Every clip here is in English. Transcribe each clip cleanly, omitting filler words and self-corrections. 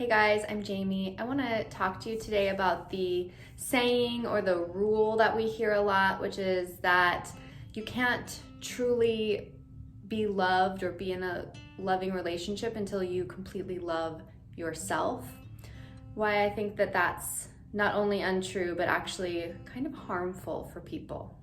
Hey guys, I'm Jamie. I want to talk to you today about the saying or the rule that we hear a lot, which is that you can't truly be loved or be in a loving relationship until you completely love yourself. Why I think that that's not only untrue, but actually kind of harmful for people.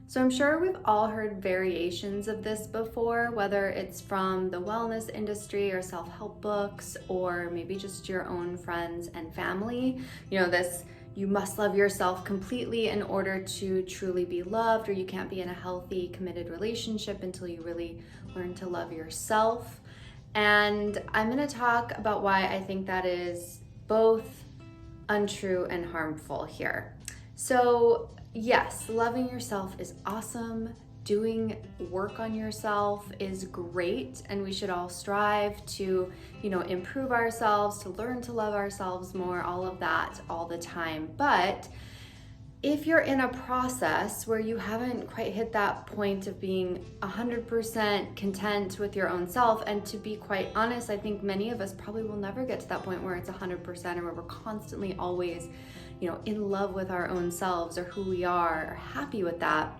So I'm sure we've all heard variations of this before, whether it's from the wellness industry or self-help books, or maybe just your own friends and family. This you must love yourself completely in order to truly be loved, or you can't be in a healthy, committed relationship until you really learn to love yourself. And I'm gonna talk about why I think that is both untrue and harmful here. So yes, loving yourself is awesome. Doing work on yourself is great, and we should all strive to, improve ourselves, to learn to love ourselves more, all of that all the time. But if you're in a process where you haven't quite hit that point of being 100% content with your own self, and to be quite honest, I think many of us probably will never get to that point where it's 100% or where we're constantly always, in love with our own selves or who we are or happy with that.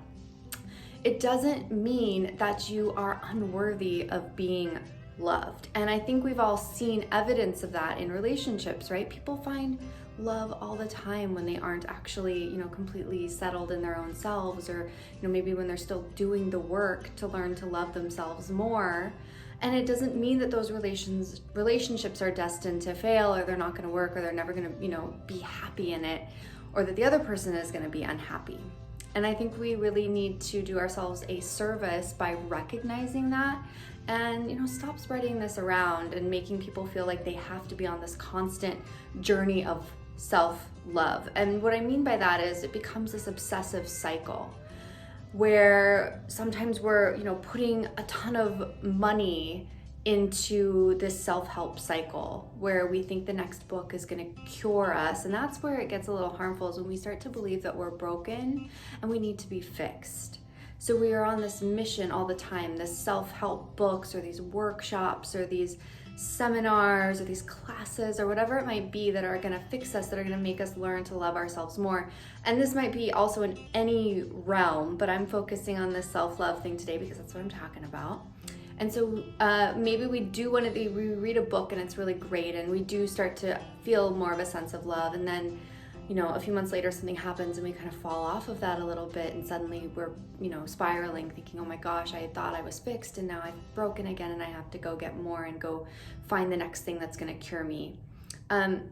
It doesn't mean that you are unworthy of being loved. And I think we've all seen evidence of that in relationships, right? People find love all the time when they aren't actually, completely settled in their own selves, or, maybe when they're still doing the work to learn to love themselves more. And it doesn't mean that those relationships are destined to fail, or they're not going to work, or they're never going to, be happy in it, or that the other person is going to be unhappy. And I think we really need to do ourselves a service by recognizing that and, stop spreading this around and making people feel like they have to be on this constant journey of self-love. And what I mean by that is it becomes this obsessive cycle where sometimes we're, putting a ton of money into this self-help cycle where we think the next book is going to cure us. And that's where it gets a little harmful, is when we start to believe that we're broken and we need to be fixed. So we are on this mission all the time, this self-help books or these workshops or these seminars or these classes or whatever it might be that are going to fix us, that are going to make us learn to love ourselves more. And this might be also in any realm, but I'm focusing on this self-love thing today because that's what I'm talking about. And so maybe we read a book and it's really great, and we do start to feel more of a sense of love, and then a few months later something happens and we kind of fall off of that a little bit, and suddenly we're spiraling, thinking, oh my gosh, I thought I was fixed and now I've broken again, and I have to go get more and go find the next thing that's going to cure me. And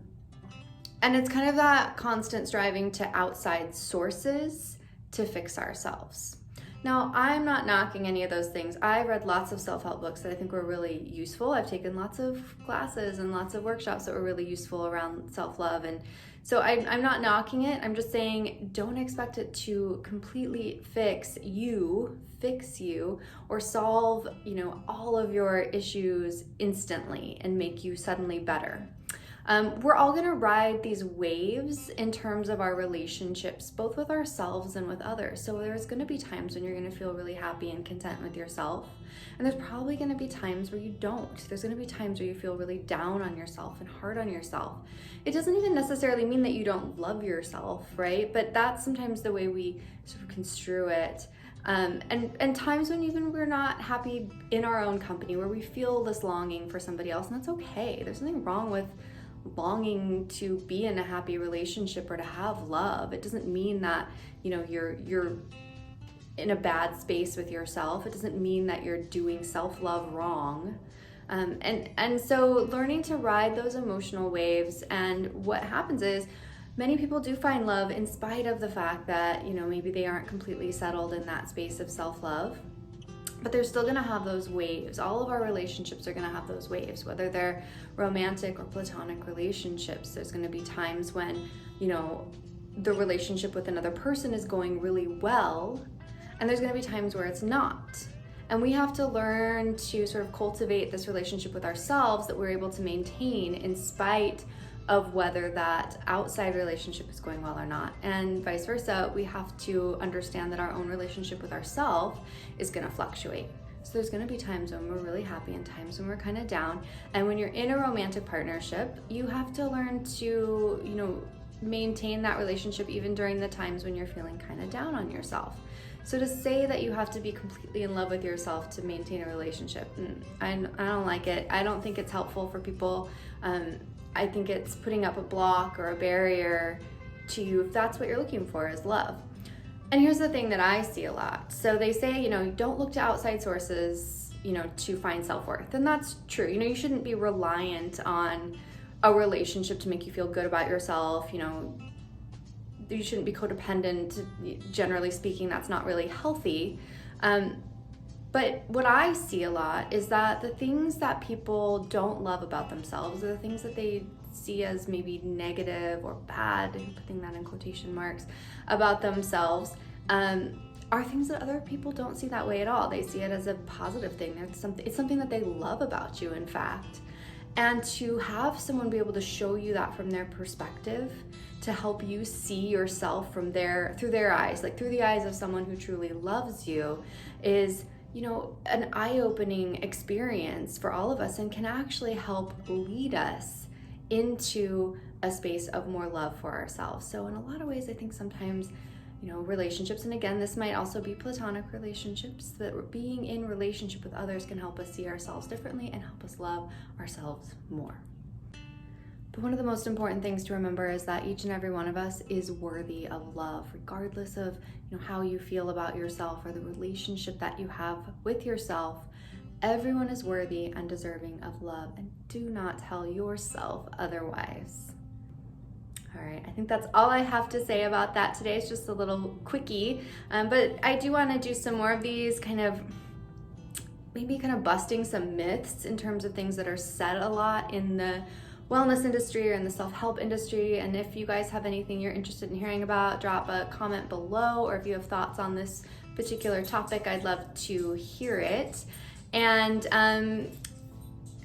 it's kind of that constant striving to outside sources to fix ourselves. Now, I'm not knocking any of those things. I've read lots of self-help books that I think were really useful. I've taken lots of classes and lots of workshops that were really useful around self-love. And so I'm not knocking it. I'm just saying, don't expect it to completely fix you, or solve, all of your issues instantly and make you suddenly better. We're all going to ride these waves in terms of our relationships, both with ourselves and with others. So there's going to be times when you're going to feel really happy and content with yourself. And there's probably going to be times where you don't. There's going to be times where you feel really down on yourself and hard on yourself. It doesn't even necessarily mean that you don't love yourself, right? But that's sometimes the way we sort of construe it. And times when even we're not happy in our own company, where we feel this longing for somebody else, and that's okay. There's nothing wrong with longing to be in a happy relationship or to have love. It doesn't mean that, you're in a bad space with yourself. It doesn't mean that you're doing self-love wrong. And so learning to ride those emotional waves, and what happens is many people do find love in spite of the fact that, maybe they aren't completely settled in that space of self-love. But they're still gonna have those waves. All of our relationships are gonna have those waves, whether they're romantic or platonic relationships. There's gonna be times when, the relationship with another person is going really well, and there's gonna be times where it's not. And we have to learn to sort of cultivate this relationship with ourselves that we're able to maintain in spite of whether that outside relationship is going well or not. And vice versa, we have to understand that our own relationship with ourselves is going to fluctuate. So there's going to be times when we're really happy and times when we're kind of down. And when you're in a romantic partnership, you have to learn to, maintain that relationship even during the times when you're feeling kind of down on yourself. So to say that you have to be completely in love with yourself to maintain a relationship, I don't like it. I don't think it's helpful for people. I think it's putting up a block or a barrier to you if that's what you're looking for is love. And here's the thing that I see a lot. So they say, don't look to outside sources, to find self-worth. And that's true. You shouldn't be reliant on a relationship to make you feel good about yourself. You shouldn't be codependent. Generally speaking, that's not really healthy. But what I see a lot is that the things that people don't love about themselves, or the things that they see as maybe negative or bad, putting that in quotation marks, about themselves, are things that other people don't see that way at all. They see it as a positive thing. It's something that they love about you, in fact. And to have someone be able to show you that from their perspective, to help you see yourself through their eyes, like through the eyes of someone who truly loves you, is an eye-opening experience for all of us, and can actually help lead us into a space of more love for ourselves. So in a lot of ways, I think sometimes, relationships, and again, this might also be platonic relationships, that being in relationship with others can help us see ourselves differently and help us love ourselves more. But one of the most important things to remember is that each and every one of us is worthy of love, regardless of how you feel about yourself or the relationship that you have with yourself. Everyone is worthy and deserving of love, and do not tell yourself otherwise. All right, I think that's all I have to say about that today. It's just a little quickie, but I do want to do some more of these maybe busting some myths in terms of things that are said a lot in the wellness industry or in the self-help industry. And if you guys have anything you're interested in hearing about, drop a comment below, or if you have thoughts on this particular topic, I'd love to hear it. And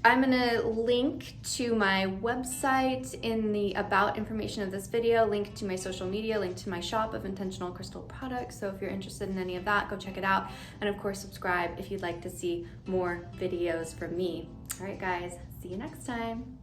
I'm gonna link to my website in the about information of this video, link to my social media, link to my shop of Intentional Crystal products. So if you're interested in any of that, go check it out. And of course, subscribe if you'd like to see more videos from me. All right, guys, see you next time.